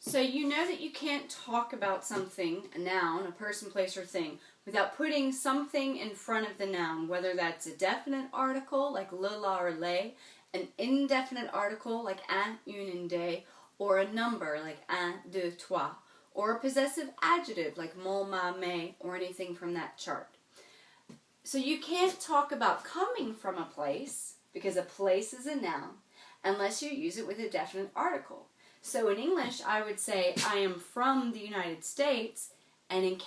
So you know that you can't talk about something, a noun, a person, place, or thing, without putting something in front of the noun, whether that's a definite article like le, la, or les, an indefinite article like un, une, and des, or a number like un, deux, trois, or a possessive adjective like mon, ma, mes, or anything from that chart. So you can't talk about coming from a place, because a place is a noun, unless you use it with a definite article. So in English, I would say, I am from the United States, and in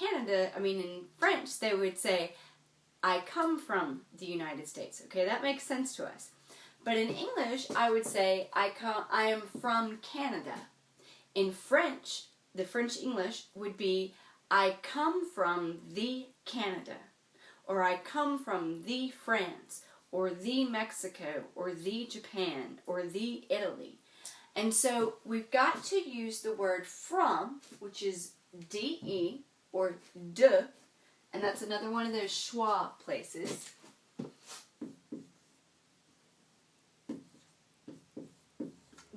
French, they would say, I come from the United States. Okay, that makes sense to us. But in English, I would say, I am from Canada. In French, the French English would be, I come from the Canada, or I come from the France, or the Mexico, or the Japan, or the Italy. And so we've got to use the word from, which is de or de, and that's another one of those schwa places.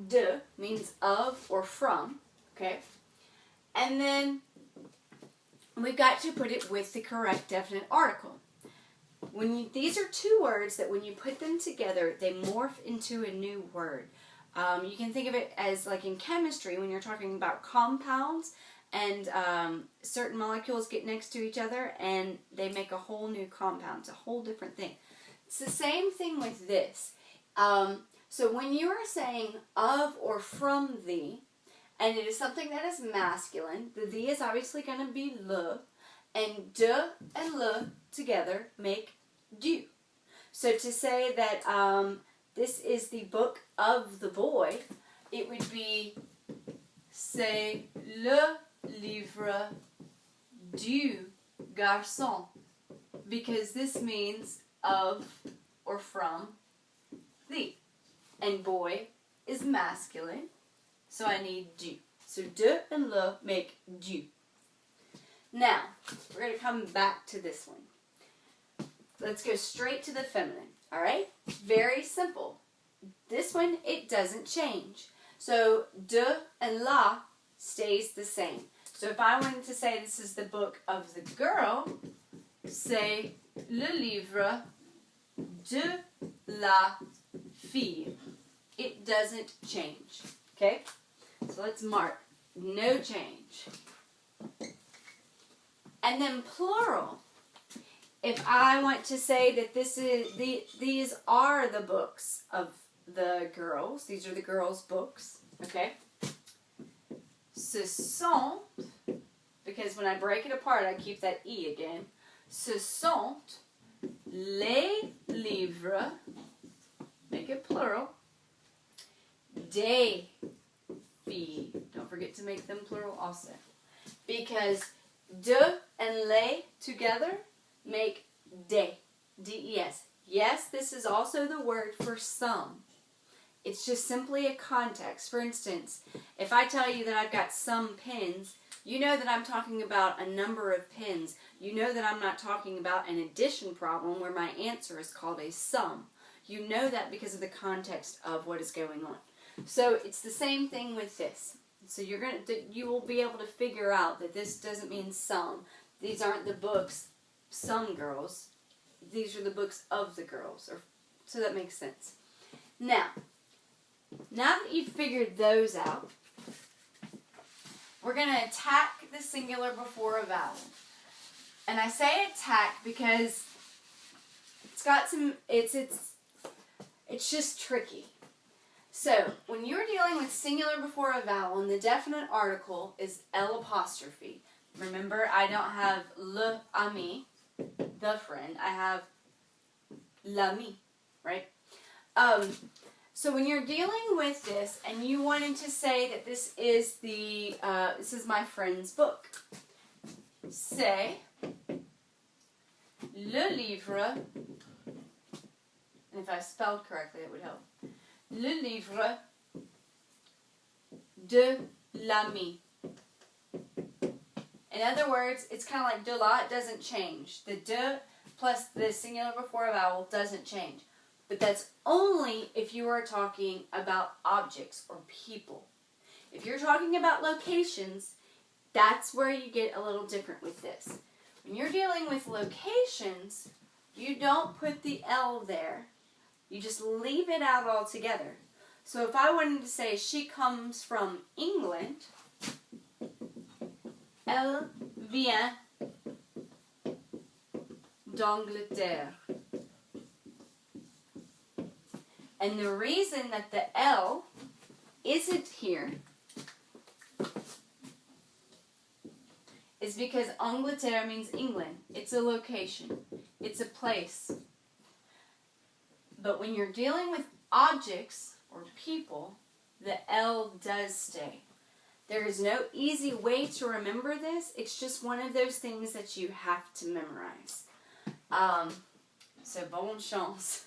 De means of or from, okay? And then we've got to put it with the correct definite article. These are two words that when you put them together, they morph into a new word. You can think of it as like in chemistry when you're talking about compounds and certain molecules get next to each other and they make a whole new compound. It's a whole different thing. It's the same thing with this. So when you are saying of or from thee, and it is something that is masculine, the thee is obviously going to be le, and de and le together make du. So to say that this is the book of the boy, it would be c'est le livre du garçon, because this means of or from the. And boy is masculine, so I need du. So de and le make du. Now, we're going to come back to this one. Let's go straight to the feminine. Alright? Very simple. This one, it doesn't change. So, de and la stays the same. So if I wanted to say this is the book of the girl, c'est le livre de la fille. It doesn't change. Okay? So let's mark no change. And then plural. If I want to say that these are the books of the girls, these are the girls' books, okay? Ce sont, because when I break it apart, I keep that E again. Ce sont les livres, make it plural, des filles. Don't forget to make them plural also. Because de and les together make des, D-E-S. Yes, this is also the word for some. It's just simply a context. For instance, if I tell you that I've got some pens, you know that I'm talking about a number of pens. You know that I'm not talking about an addition problem where my answer is called a sum. You know that because of the context of what is going on. So it's the same thing with this. So you will be able to figure out that this doesn't mean some. These aren't the books, some girls. These are the books of the girls. So that makes sense. Now that you've figured those out, we're going to attack the singular before a vowel. And I say attack because it's just tricky. So, when you're dealing with singular before a vowel and the definite article is L apostrophe. Remember, I don't have le ami, the friend. I have l'ami, right? So when you're dealing with this and you wanted to say that this is my friend's book, say le livre, and if I spelled correctly, it would help. Le livre de l'ami. In other words, it's kind of like de la, it doesn't change. The de plus the singular before a vowel doesn't change. But that's only if you are talking about objects or people. If you're talking about locations, that's where you get a little different with this. When you're dealing with locations, you don't put the L there. You just leave it out altogether. So if I wanted to say she comes from England, elle vient d'Angleterre. And the reason that the L isn't here is because Angleterre means England. It's a location. It's a place. But when you're dealing with objects or people, the L does stay. There is no easy way to remember this. It's just one of those things that you have to memorize. So, bonne chance.